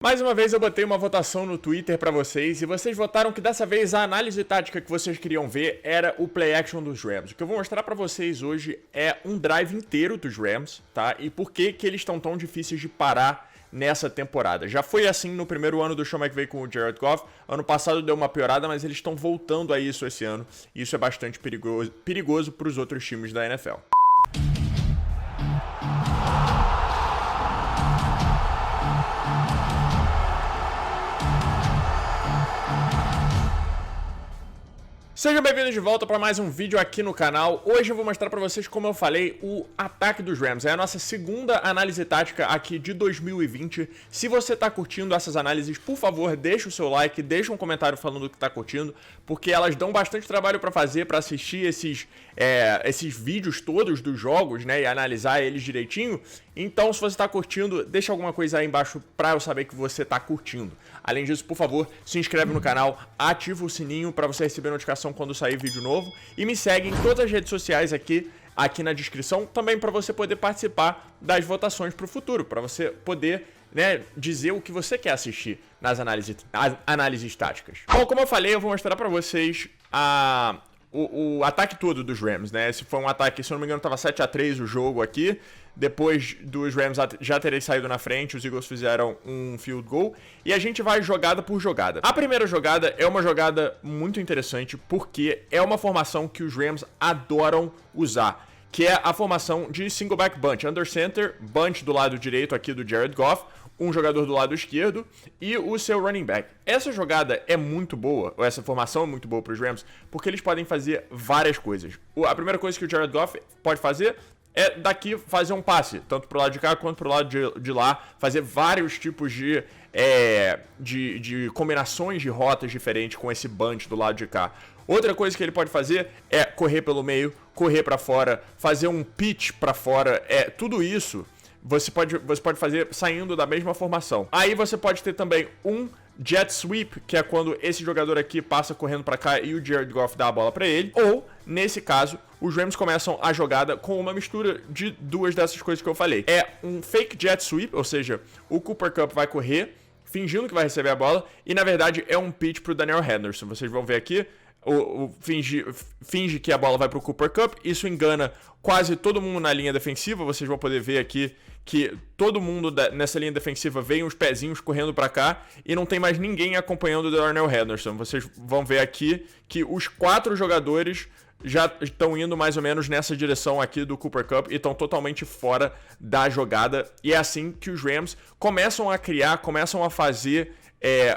Mais uma vez eu botei uma votação no Twitter pra vocês e vocês votaram que dessa vez a análise tática que vocês queriam ver era o play action dos Rams. O que eu vou mostrar pra vocês hoje é um drive inteiro dos Rams, tá? E por que eles estão tão difíceis de parar nessa temporada. Já foi assim no primeiro ano do Sean McVay com o Jared Goff. Ano passado deu uma piorada, mas eles estão voltando a isso esse ano. E isso é bastante perigoso pros outros times da NFL. Sejam bem-vindos de volta para mais um vídeo aqui no canal. Hoje eu vou mostrar para vocês, como eu falei, o ataque dos Rams. É a nossa segunda análise tática aqui de 2020. Se você tá curtindo essas análises, por favor, deixa o seu like, deixa um comentário falando que tá curtindo, porque elas dão bastante trabalho para fazer, para assistir esses vídeos todos dos jogos, né, e analisar eles direitinho. Então, se você tá curtindo, deixa alguma coisa aí embaixo para eu saber que você tá curtindo. Além disso, por favor, se inscreve no canal, ativa o sininho para você receber notificação quando sair vídeo novo e me segue em todas as redes sociais aqui na descrição, também para você poder participar das votações para o futuro, para você poder, né, dizer o que você quer assistir nas análises táticas. Bom, como eu falei, eu vou mostrar para vocês o ataque todo dos Rams, né? Esse foi um ataque, se eu não me engano, estava 7-3 o jogo aqui. Depois dos Rams já terem saído na frente, os Eagles fizeram um field goal. E a gente vai jogada por jogada. A primeira jogada é uma jogada muito interessante, porque é uma formação que os Rams adoram usar, que é a formação de single back bunch. Under center, bunch do lado direito aqui do Jared Goff, um jogador do lado esquerdo e o seu running back. Essa jogada é muito boa, ou essa formação é muito boa para os Rams, porque eles podem fazer várias coisas. A primeira coisa que o Jared Goff pode fazer é daqui fazer um passe, tanto pro lado de cá quanto pro lado de lá, fazer vários tipos de combinações de rotas diferentes com esse bunch do lado de cá. Outra coisa que ele pode fazer é correr pelo meio, correr para fora, fazer um pitch para fora, tudo isso você pode fazer saindo da mesma formação. Aí você pode ter também um jet sweep, que é quando esse jogador aqui passa correndo para cá e o Jared Goff dá a bola para ele. Ou, nesse caso, os Rams começam a jogada com uma mistura de duas dessas coisas que eu falei. É um fake jet sweep, ou seja, o Cooper Kupp vai correr fingindo que vai receber a bola e, na verdade, é um pitch pro Daniel Henderson. Vocês vão ver aqui. Finge que a bola vai pro Cooper Kupp. Isso engana quase todo mundo na linha defensiva. Vocês vão poder ver aqui que todo mundo nessa linha defensiva vem os pezinhos correndo para cá e não tem mais ninguém acompanhando o Darnell Henderson. Vocês vão ver aqui que os 4 jogadores já estão indo mais ou menos nessa direção aqui do Cooper Kupp e estão totalmente fora da jogada. E é assim que os Rams começam a criar, começam a fazer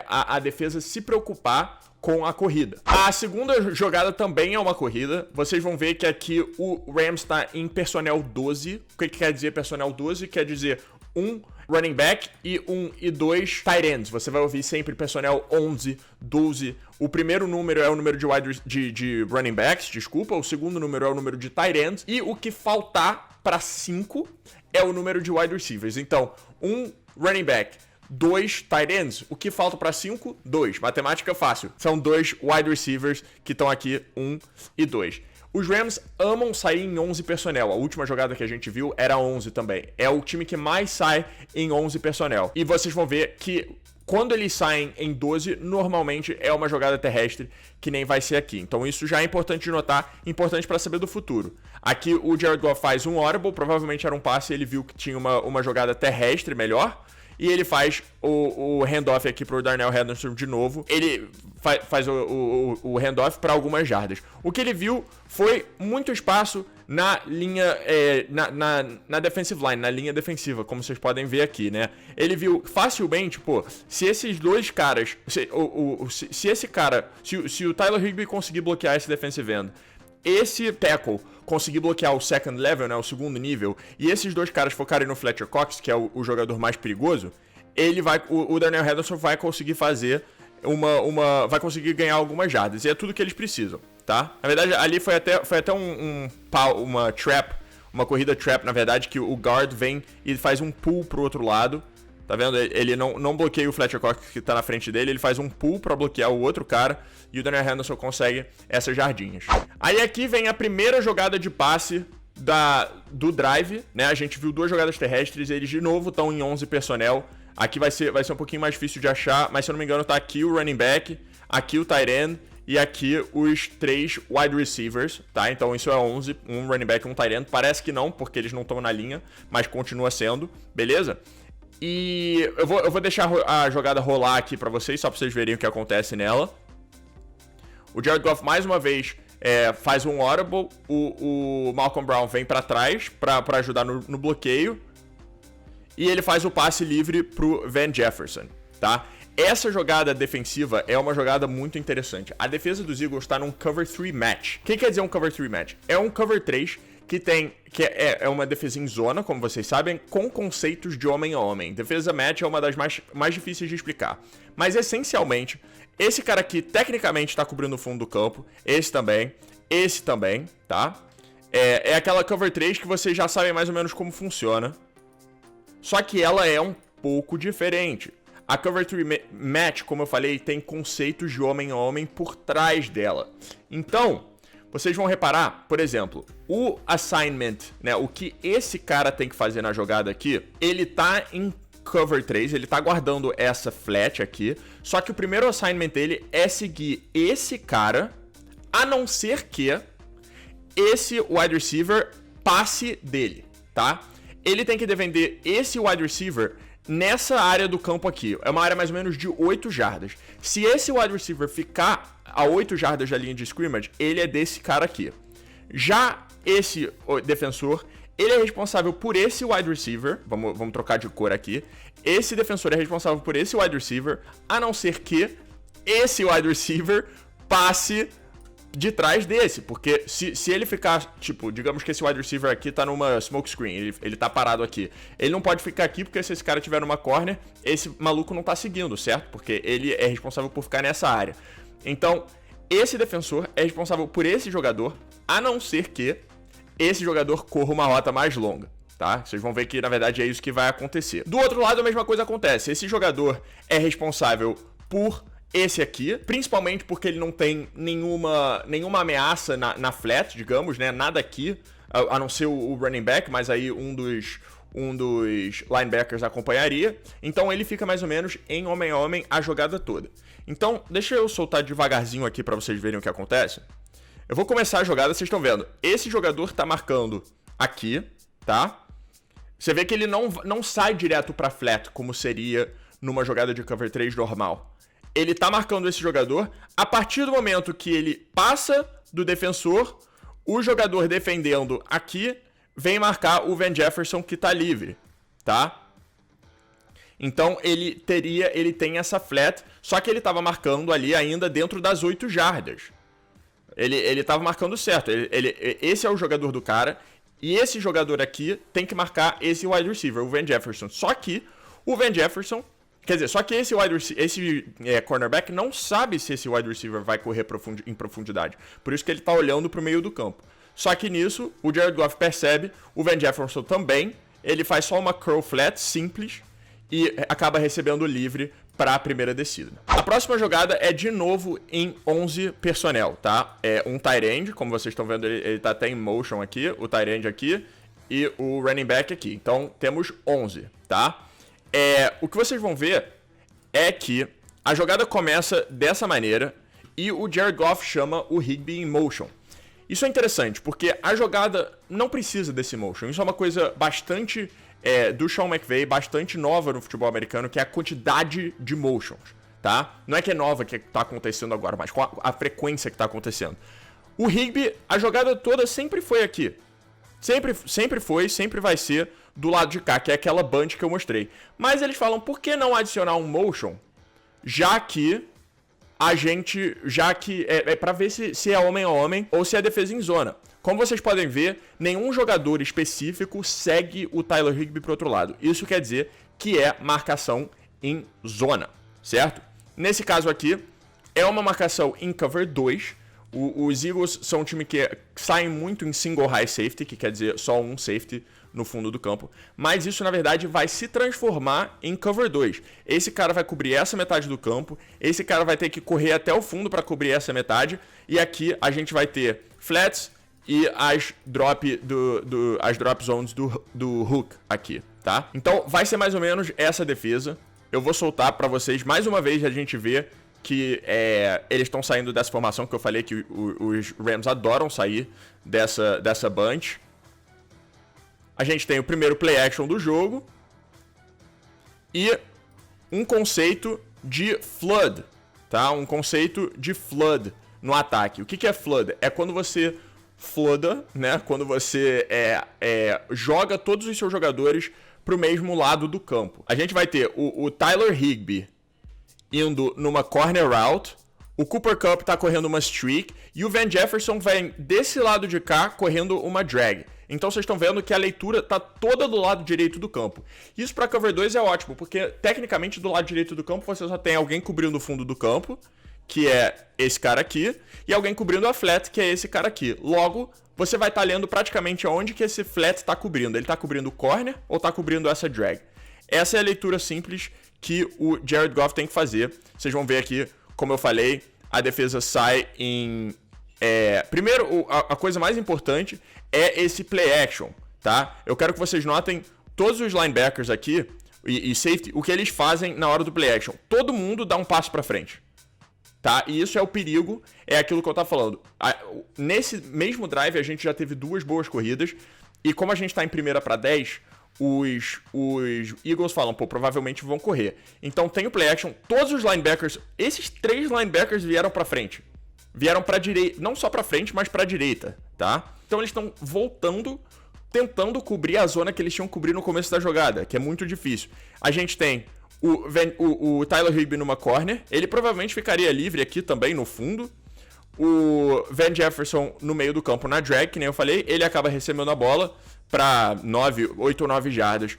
a defesa se preocupar com a corrida. A segunda jogada também é uma corrida. Vocês vão ver que aqui o Rams está em personnel 12. O que quer dizer personnel 12? Quer dizer um running back e 1 e 2 tight ends. Você vai ouvir sempre personnel 11, 12. O primeiro número é o número de running backs, desculpa. O segundo número é o número de tight ends. E o que faltar para 5 é o número de wide receivers. Então, um running back, 2 tight ends. O que falta para 5? 2. Matemática fácil. São 2 wide receivers que estão aqui, 1 e 2. Os Rams amam sair em 11 personnel. A última jogada que a gente viu era 11 também. É o time que mais sai em 11 personnel. E vocês vão ver que quando eles saem em 12, normalmente é uma jogada terrestre, que nem vai ser aqui. Então isso já é importante de notar, importante para saber do futuro. Aqui o Jared Goff faz um audible, provavelmente era um passe, ele viu que tinha uma jogada terrestre melhor. E ele faz o handoff aqui pro Darnell Henderson de novo. Ele faz o handoff para algumas jardas. O que ele viu foi muito espaço na linha, na defensive line, na linha defensiva, como vocês podem ver aqui, né? Ele viu facilmente, pô, se esses dois caras, se o Tyler Higbee conseguir bloquear esse defensive end, esse tackle conseguir bloquear o second level, né, o segundo nível, e esses dois caras focarem no Fletcher Cox, que é o jogador mais perigoso, o Darnell Henderson vai conseguir fazer vai conseguir ganhar algumas jardas, e é tudo que eles precisam, tá? Na verdade, ali foi até uma trap, uma corrida trap, na verdade, que o guard vem e faz um pull pro outro lado. Tá vendo? Ele não bloqueia o Fletcher Cox que tá na frente dele, ele faz um pull pra bloquear o outro cara e o Daniel Henderson consegue essas jardinhas. Aí aqui vem a primeira jogada de passe do drive, né? A gente viu 2 jogadas terrestres, eles de novo estão em 11 personnel. Aqui vai ser um pouquinho mais difícil de achar, mas se eu não me engano tá aqui o running back, aqui o tight end e aqui os 3 wide receivers, tá? Então isso é 11, um running back e um tight end. Parece que não, porque eles não estão na linha, mas continua sendo, beleza? E eu vou deixar a jogada rolar aqui pra vocês, só pra vocês verem o que acontece nela. O Jared Goff, mais uma vez, faz um audible, o Malcolm Brown vem pra trás pra ajudar no bloqueio. E ele faz o passe livre pro Van Jefferson, tá? Essa jogada defensiva é uma jogada muito interessante. A defesa dos Eagles tá num cover 3 match. O que quer dizer um cover 3 match? É um cover 3 que é uma defesa em zona, como vocês sabem, com conceitos de homem a homem. Defesa match é uma das mais difíceis de explicar. Mas, essencialmente, esse cara aqui, tecnicamente, tá cobrindo o fundo do campo. Esse também, tá? É aquela cover 3 que vocês já sabem mais ou menos como funciona. Só que ela é um pouco diferente. A Cover 3 Match, como eu falei, tem conceitos de homem a homem por trás dela. Então, vocês vão reparar, por exemplo, o assignment, né, o que esse cara tem que fazer na jogada aqui, ele tá em Cover 3, ele tá guardando essa flat aqui, só que o primeiro assignment dele é seguir esse cara, a não ser que esse wide receiver passe dele, tá? Ele tem que defender esse wide receiver nessa área do campo aqui. É uma área mais ou menos de 8 jardas. Se esse wide receiver ficar a 8 jardas da linha de scrimmage, ele é desse cara aqui. Já esse defensor, ele é responsável por esse wide receiver. Vamos trocar de cor aqui. Esse defensor é responsável por esse wide receiver, a não ser que esse wide receiver passe de trás desse, porque se ele ficar, tipo, digamos que esse wide receiver aqui tá numa smoke screen, ele tá parado aqui, ele não pode ficar aqui porque se esse cara tiver numa corner, esse maluco não tá seguindo, certo? Porque ele é responsável por ficar nessa área. Então, esse defensor é responsável por esse jogador, a não ser que esse jogador corra uma rota mais longa, tá? Vocês vão ver que, na verdade, é isso que vai acontecer. Do outro lado, a mesma coisa acontece. Esse jogador é responsável por esse aqui, principalmente porque ele não tem nenhuma ameaça na flat, digamos, né? Nada aqui, a não ser o running back, mas aí um dos linebackers acompanharia. Então ele fica mais ou menos em homem a homem a jogada toda. Então, deixa eu soltar devagarzinho aqui pra vocês verem o que acontece. Eu vou começar a jogada, vocês estão vendo. Esse jogador tá marcando aqui, tá? Você vê que ele não sai direto pra flat, como seria numa jogada de cover 3 normal. Ele tá marcando esse jogador. A partir do momento que ele passa do defensor, o jogador defendendo aqui vem marcar o Van Jefferson que tá livre, tá? Então ele tem essa flat, só que ele tava marcando ali ainda dentro das 8 jardas. Ele tava marcando certo. Esse é o jogador do cara, e esse jogador aqui tem que marcar esse wide receiver, o Van Jefferson. Só que o Van Jefferson, quer dizer, só que esse cornerback não sabe se esse wide receiver vai correr em profundidade. Por isso que ele tá olhando pro meio do campo. Só que nisso, o Jared Goff percebe, o Van Jefferson também, ele faz só uma curl flat simples e acaba recebendo livre para a primeira descida. A próxima jogada é de novo em 11 personnel, tá? É um tight end, como vocês estão vendo, ele tá até em motion aqui, o tight end aqui e o running back aqui. Então, temos 11, tá? O que vocês vão ver é que a jogada começa dessa maneira e o Jared Goff chama o Higbee em motion. Isso é interessante, porque a jogada não precisa desse motion. Isso é uma coisa bastante do Sean McVay, bastante nova no futebol americano, que é a quantidade de motions, tá? Não é que é nova que tá acontecendo agora, mas com a frequência que tá acontecendo. O Higbee, a jogada toda sempre foi aqui. Sempre foi, sempre vai ser do lado de cá, que é aquela bunch que eu mostrei. Mas eles falam, por que não adicionar um motion, já que é pra ver se é homem a homem ou se é defesa em zona. Como vocês podem ver, nenhum jogador específico segue o Tyler Higbee pro outro lado. Isso quer dizer que é marcação em zona, certo? Nesse caso aqui, é uma marcação em cover 2. Os Eagles são um time que saem muito em single high safety, que quer dizer só um safety no fundo do campo. Mas isso, na verdade, vai se transformar em cover 2. Esse cara vai cobrir essa metade do campo, esse cara vai ter que correr até o fundo para cobrir essa metade, e aqui a gente vai ter flats e as drop zones do hook aqui, tá? Então vai ser mais ou menos essa defesa. Eu vou soltar pra vocês mais uma vez, a gente vê que eles estão saindo dessa formação que eu falei que os Rams adoram sair dessa bunch. A gente tem o primeiro play action do jogo e um conceito de flood, tá? Um conceito de flood no ataque. O que é flood? É quando você flooda, né? Quando você joga todos os seus jogadores pro mesmo lado do campo. A gente vai ter o Tyler Higbee indo numa corner route, o Cooper Kupp tá correndo uma streak e o Van Jefferson vem desse lado de cá correndo uma drag. Então vocês estão vendo que a leitura tá toda do lado direito do campo. Isso para cover 2 é ótimo, porque tecnicamente do lado direito do campo você só tem alguém cobrindo o fundo do campo, que é esse cara aqui, e alguém cobrindo a flat, que é esse cara aqui. Logo, você vai estar lendo praticamente aonde que esse flat está cobrindo. Ele está cobrindo o corner ou está cobrindo essa drag? Essa é a leitura simples que o Jared Goff tem que fazer. Vocês vão ver aqui, como eu falei, a defesa sai em... Primeiro, a coisa mais importante é esse play action, tá? Eu quero que vocês notem todos os linebackers aqui e safety, o que eles fazem na hora do play action. Todo mundo dá um passo para frente. Tá? E isso é o perigo, é aquilo que eu tava falando. Nesse mesmo drive, a gente já teve 2 boas corridas, e como a gente tá em primeira para 10, os Eagles falam, pô, provavelmente vão correr. Então tem o play action, todos os linebackers, esses 3 linebackers vieram para frente. Vieram para direita, não só para frente, mas para direita, tá? Então eles estão voltando, tentando cobrir a zona que eles tinham que cobrir no começo da jogada, que é muito difícil. A gente tem o Tyler Higbee numa corner, ele provavelmente ficaria livre aqui também no fundo. O Van Jefferson no meio do campo na drag, que nem eu falei, ele acaba recebendo a bola para 8 ou 9 jardas.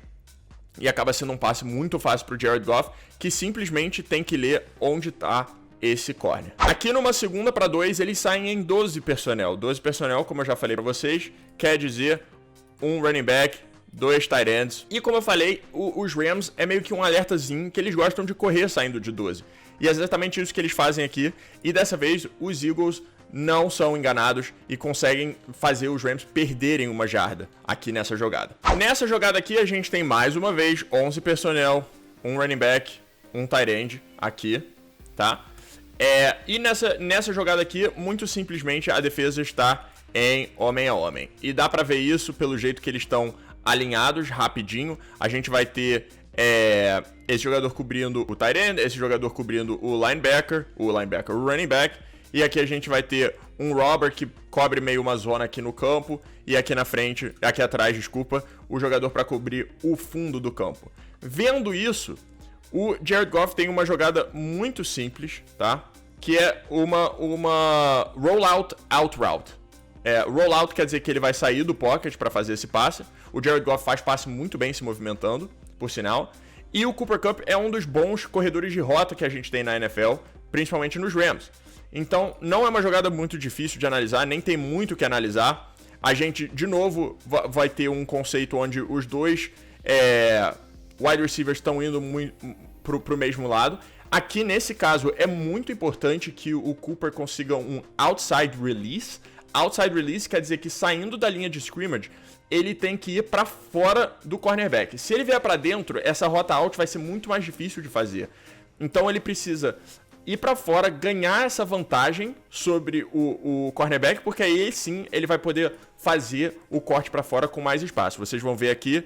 E acaba sendo um passe muito fácil para o Jared Goff, que simplesmente tem que ler onde está esse corner. Aqui numa segunda para 2, eles saem em 12 personnel. 12 personnel, como eu já falei para vocês, quer dizer um running back, 2 tight ends. E como eu falei, os Rams é meio que um alertazinho que eles gostam de correr saindo de 12. E é exatamente isso que eles fazem aqui. E dessa vez, os Eagles não são enganados e conseguem fazer os Rams perderem uma jarda aqui nessa jogada. Nessa jogada aqui, a gente tem mais uma vez 11 personnel, um running back, um tight end aqui, tá? E nessa jogada aqui, muito simplesmente, a defesa está em homem a homem. E dá pra ver isso pelo jeito que eles estão alinhados rapidinho. A gente vai ter esse jogador cobrindo o tight end, esse jogador cobrindo o running back, e aqui a gente vai ter um robber que cobre meio uma zona aqui no campo, e aqui na frente, aqui atrás, desculpa, o jogador para cobrir o fundo do campo. Vendo isso, o Jared Goff tem uma jogada muito simples, tá? Que é uma rollout out route. Rollout quer dizer que ele vai sair do pocket para fazer esse passe. O Jared Goff faz passe muito bem se movimentando, por sinal. E o Cooper Kupp é um dos bons corredores de rota que a gente tem na NFL, principalmente nos Rams. Então, não é uma jogada muito difícil de analisar, nem tem muito o que analisar. A gente, de novo, vai ter um conceito onde os dois wide receivers estão indo pro mesmo lado. Aqui, nesse caso, é muito importante que o Cooper consiga um outside release. Outside release quer dizer que saindo da linha de scrimmage, ele tem que ir para fora do cornerback. Se ele vier para dentro, essa rota out vai ser muito mais difícil de fazer. Então ele precisa ir para fora, ganhar essa vantagem sobre o cornerback, porque aí sim ele vai poder fazer o corte para fora com mais espaço. Vocês vão ver aqui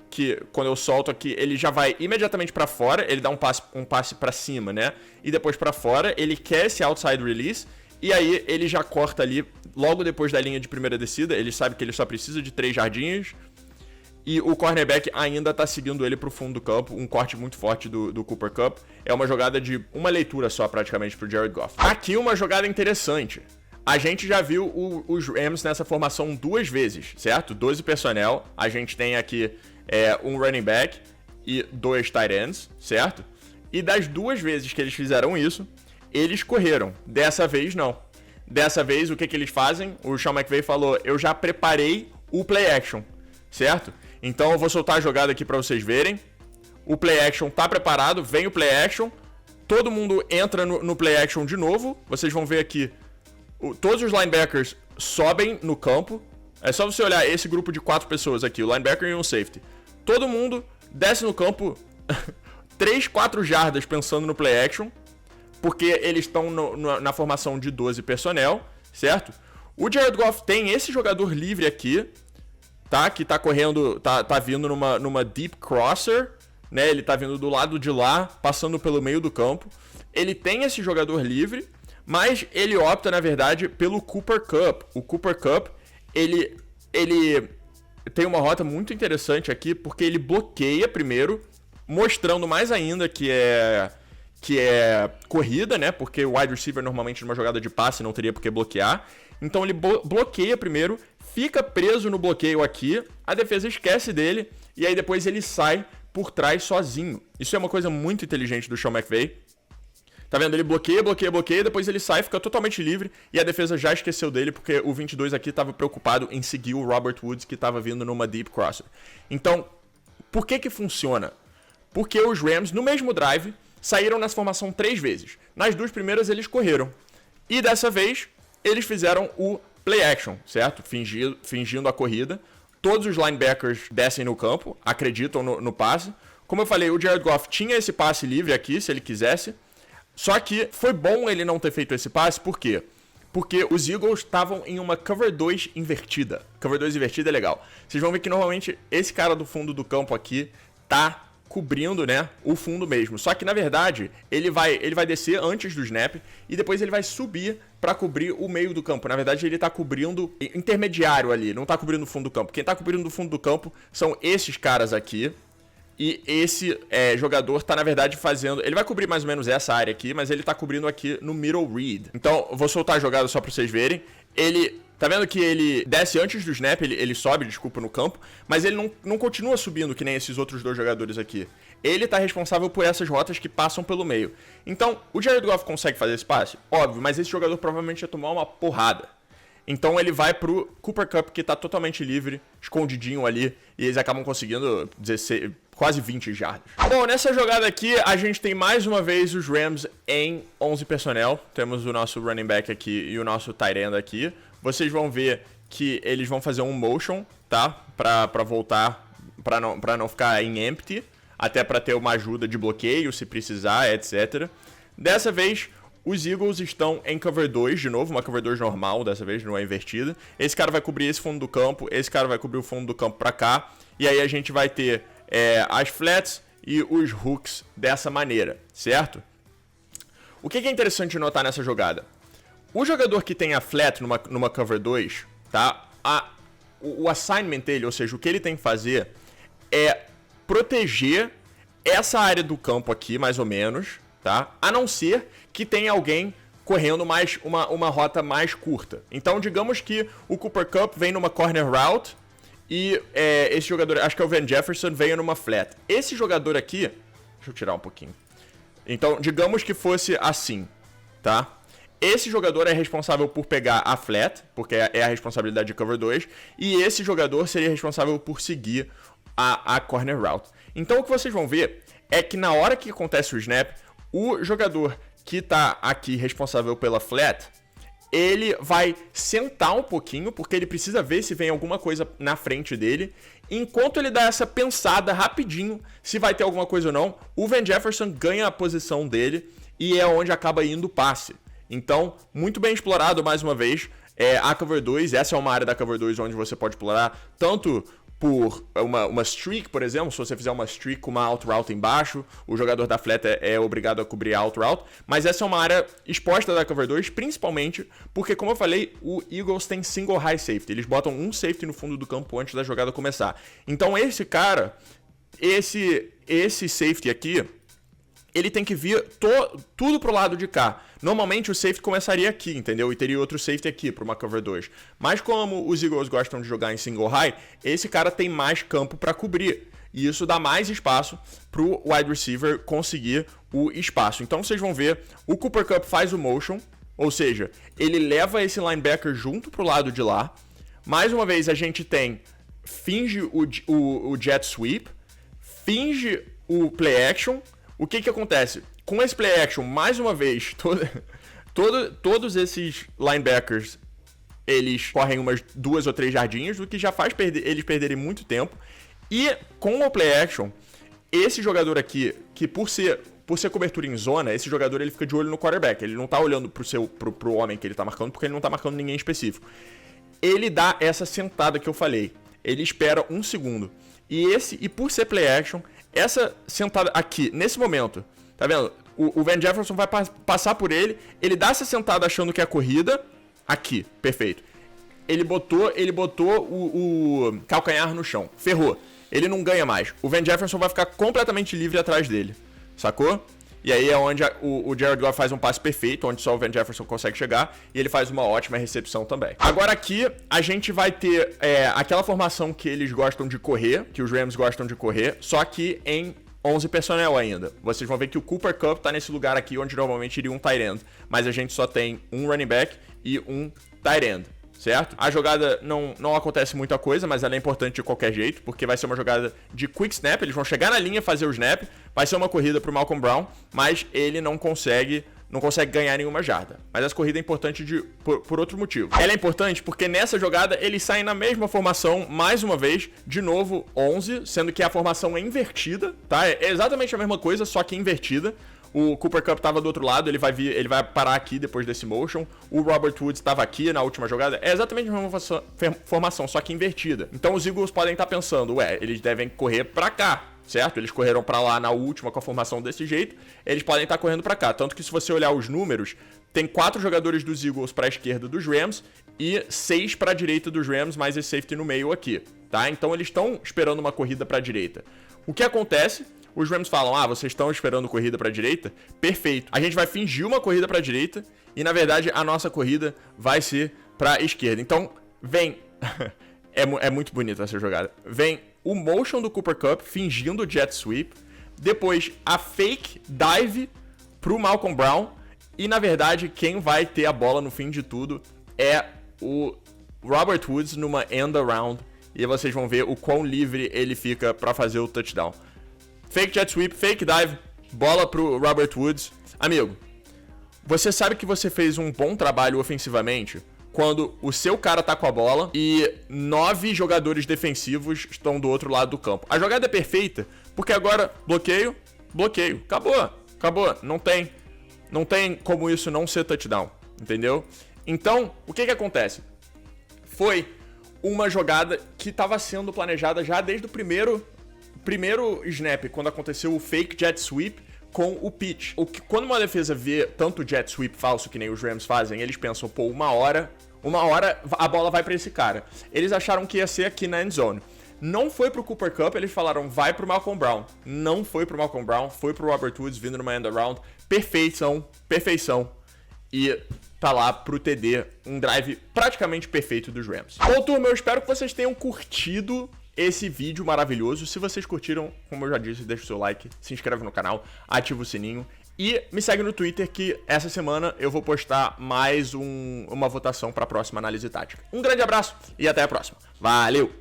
que quando eu solto aqui, ele já vai imediatamente para fora, ele dá um passe para cima, né? E depois para fora, ele quer esse outside release. E aí ele já corta ali, logo depois da linha de primeira descida, ele sabe que ele só precisa de 3 jardinhas. E o cornerback ainda tá seguindo ele pro fundo do campo, um corte muito forte do Cooper Kupp. É uma jogada de uma leitura só praticamente pro Jared Goff. Aqui uma jogada interessante. A gente já viu os Rams nessa formação 2 vezes, certo? 12 personnel, a gente tem aqui um running back e 2 tight ends, certo? E das 2 vezes que eles fizeram isso, eles correram. Dessa vez, não. Dessa vez, o que eles fazem? O Sean McVay falou, eu já preparei o play action, certo? Então eu vou soltar a jogada aqui para vocês verem. O play action tá preparado, vem o play action. Todo mundo entra no play action de novo. Vocês vão ver aqui, todos os linebackers sobem no campo. É só você olhar esse grupo de 4 pessoas aqui, o linebacker e um safety. todo mundo desce no campo 3, 4 jardas pensando no play action, porque eles estão na formação de 12 personnel, certo? O Jared Goff tem esse jogador livre aqui, tá? Que tá correndo, tá vindo numa deep crosser, né? Ele tá vindo do lado de lá, passando pelo meio do campo. Ele tem esse jogador livre, mas ele opta, na verdade, pelo Cooper Kupp. O Cooper Kupp, ele tem uma rota muito interessante aqui, porque ele bloqueia primeiro, mostrando mais ainda que é corrida, né? Porque o wide receiver normalmente numa jogada de passe não teria por que bloquear. Então ele bloqueia primeiro, fica preso no bloqueio aqui, a defesa esquece dele e aí depois ele sai por trás sozinho. Isso é uma coisa muito inteligente do Sean McVay. Tá vendo? Ele bloqueia, depois ele sai, fica totalmente livre e a defesa já esqueceu dele porque o 22 aqui estava preocupado em seguir o Robert Woods que estava vindo numa deep crosser. Então, por que funciona? Porque os Rams, no mesmo drive, saíram nessa formação 3 vezes. Nas 2 primeiras eles correram. E dessa vez, eles fizeram o play action, certo? Fingindo a corrida. Todos os linebackers descem no campo, acreditam no passe. Como eu falei, o Jared Goff tinha esse passe livre aqui, se ele quisesse. Só que foi bom ele não ter feito esse passe, por quê? Porque os Eagles estavam em uma cover 2 invertida. Cover 2 invertida é legal. Vocês vão ver que normalmente esse cara do fundo do campo aqui tá cobrindo, né, o fundo mesmo. Só que, na verdade, ele vai descer antes do snap e depois ele vai subir para cobrir o meio do campo. Na verdade, ele tá cobrindo intermediário ali, não tá cobrindo o fundo do campo. Quem tá cobrindo o fundo do campo são esses caras aqui. E esse jogador tá, na verdade, fazendo... Ele vai cobrir mais ou menos essa área aqui, mas ele tá cobrindo aqui no middle read. Então, eu vou soltar a jogada só pra vocês verem. Ele... Tá vendo que ele desce antes do snap, ele sobe, desculpa, no campo, mas ele não continua subindo que nem esses outros 2 jogadores aqui. Ele tá responsável por essas rotas que passam pelo meio. Então, o Jared Goff consegue fazer esse passe? Óbvio, mas esse jogador provavelmente ia tomar uma porrada. Então ele vai pro Cooper Kupp, que tá totalmente livre, escondidinho ali, e eles acabam conseguindo 16, quase 20 jardas. Bom, nessa jogada aqui, a gente tem mais uma vez os Rams em 11 personnel. Temos o nosso running back aqui e o nosso tight end aqui. Vocês vão ver que eles vão fazer um motion, tá? Pra voltar, pra não ficar em empty, até pra ter uma ajuda de bloqueio, se precisar, etc. Dessa vez, os Eagles estão em cover 2, de novo, uma cover 2 normal, dessa vez não é invertida. Esse cara vai cobrir esse fundo do campo, esse cara vai cobrir o fundo do campo pra cá. E aí a gente vai ter as flats e os hooks dessa maneira, certo? O que é interessante notar nessa jogada? O jogador que tem a flat numa cover 2, tá? O assignment dele, ou seja, o que ele tem que fazer é proteger essa área do campo aqui, mais ou menos, tá? A não ser que tenha alguém correndo mais uma rota mais curta. Então, digamos que o Cooper Kupp vem numa corner route e esse jogador, acho que é o Van Jefferson, veio numa flat. Esse jogador aqui, deixa eu tirar um pouquinho. Então, digamos que fosse assim, tá? Esse jogador é responsável por pegar a flat, porque é a responsabilidade de cover 2, e esse jogador seria responsável por seguir a corner route. Então o que vocês vão ver é que na hora que acontece o snap, o jogador que tá aqui responsável pela flat, ele vai sentar um pouquinho, porque ele precisa ver se vem alguma coisa na frente dele. Enquanto ele dá essa pensada rapidinho, se vai ter alguma coisa ou não, o Van Jefferson ganha a posição dele e é onde acaba indo o passe. Então, muito bem explorado mais uma vez a Cover 2. Essa é uma área da Cover 2 onde você pode explorar tanto por uma streak, por exemplo. Se você fizer uma streak com uma out route embaixo, o jogador da flat é obrigado a cobrir a out route. Mas essa é uma área exposta da Cover 2, principalmente porque, como eu falei, o Eagles tem single high safety. Eles botam um safety no fundo do campo antes da jogada começar. Então esse cara, esse safety aqui, ele tem que vir tudo pro lado de cá. Normalmente o safety começaria aqui, entendeu? E teria outro safety aqui para uma cover 2. Mas como os Eagles gostam de jogar em single high, esse cara tem mais campo para cobrir. E isso dá mais espaço pro wide receiver conseguir o espaço. Então vocês vão ver, o Cooper Kupp faz o motion, ou seja, ele leva esse linebacker junto pro lado de lá. Mais uma vez a gente finge o jet sweep, finge o play action. O que acontece? Com esse play action, mais uma vez, todos esses linebackers, eles correm umas 2 ou 3 jardinhas, o que já faz eles perderem muito tempo. E com o play action, esse jogador aqui, que por ser cobertura em zona, esse jogador ele fica de olho no quarterback. Ele não tá olhando pro homem que ele tá marcando, porque ele não tá marcando ninguém específico. Ele dá essa sentada que eu falei. Ele espera 1 segundo. E por ser play action, essa sentada aqui, nesse momento, tá vendo? O Van Jefferson vai passar por ele, ele dá essa sentada achando que é a corrida. Aqui, perfeito. Ele botou o calcanhar no chão. Ferrou. Ele não ganha mais. O Van Jefferson vai ficar completamente livre atrás dele. Sacou? E aí é onde o Jared Goff faz um passe perfeito, onde só o Van Jefferson consegue chegar, e ele faz uma ótima recepção também. Agora aqui, a gente vai ter aquela formação que eles gostam de correr, que os Rams gostam de correr, só que em 11 personnel ainda. Vocês vão ver que o Cooper Kupp tá nesse lugar aqui, onde normalmente iria um tight end, mas a gente só tem um running back e um tight end. Certo? A jogada não acontece muita coisa, mas ela é importante de qualquer jeito, porque vai ser uma jogada de quick snap, eles vão chegar na linha, fazer o snap, vai ser uma corrida pro Malcolm Brown, mas ele não consegue ganhar nenhuma jarda. Mas essa corrida é importante por outro motivo. Ela é importante porque nessa jogada eles saem na mesma formação, mais uma vez, de novo 11, sendo que a formação é invertida, tá? É exatamente a mesma coisa, só que invertida. O Cooper Kupp estava do outro lado, ele vai parar aqui depois desse motion. O Robert Woods estava aqui na última jogada. É exatamente a mesma formação, só que invertida. Então os Eagles podem estar pensando, eles devem correr pra cá, certo? Eles correram pra lá na última com a formação desse jeito. Eles podem estar correndo pra cá. Tanto que se você olhar os números, tem 4 jogadores dos Eagles pra esquerda dos Rams e 6 pra direita dos Rams, mais esse safety no meio aqui, tá? Então eles estão esperando uma corrida pra direita. O que acontece? Os Rams falam, vocês estão esperando corrida pra direita? Perfeito. A gente vai fingir uma corrida pra direita e, na verdade, a nossa corrida vai ser pra esquerda. Então, vem... é muito bonita essa jogada. Vem o motion do Cooper Kupp fingindo o jet sweep. Depois, a fake dive pro Malcolm Brown. E, na verdade, quem vai ter a bola no fim de tudo é o Robert Woods numa end around. E vocês vão ver o quão livre ele fica pra fazer o touchdown. Fake jet sweep, fake dive, bola pro Robert Woods. Amigo, você sabe que você fez um bom trabalho ofensivamente quando o seu cara tá com a bola e 9 jogadores defensivos estão do outro lado do campo. A jogada é perfeita, porque agora bloqueio, acabou. Não tem como isso não ser touchdown, entendeu? Então, o que acontece? Foi uma jogada que estava sendo planejada já desde o primeiro snap, quando aconteceu o fake jet sweep com o pitch. Quando uma defesa vê tanto jet sweep falso que nem os Rams fazem, eles pensam, uma hora a bola vai pra esse cara. Eles acharam que ia ser aqui na end zone. Não foi pro Cooper Kupp, eles falaram, vai pro Malcolm Brown. Não foi pro Malcolm Brown, foi pro Robert Woods vindo numa end around. Perfeição. E tá lá pro TD, um drive praticamente perfeito dos Rams. Bom, turma, eu espero que vocês tenham curtido esse vídeo maravilhoso. Se vocês curtiram, como eu já disse, deixa o seu like, se inscreve no canal, ativa o sininho e me segue no Twitter que essa semana eu vou postar mais uma votação para a próxima análise tática. Um grande abraço e até a próxima. Valeu!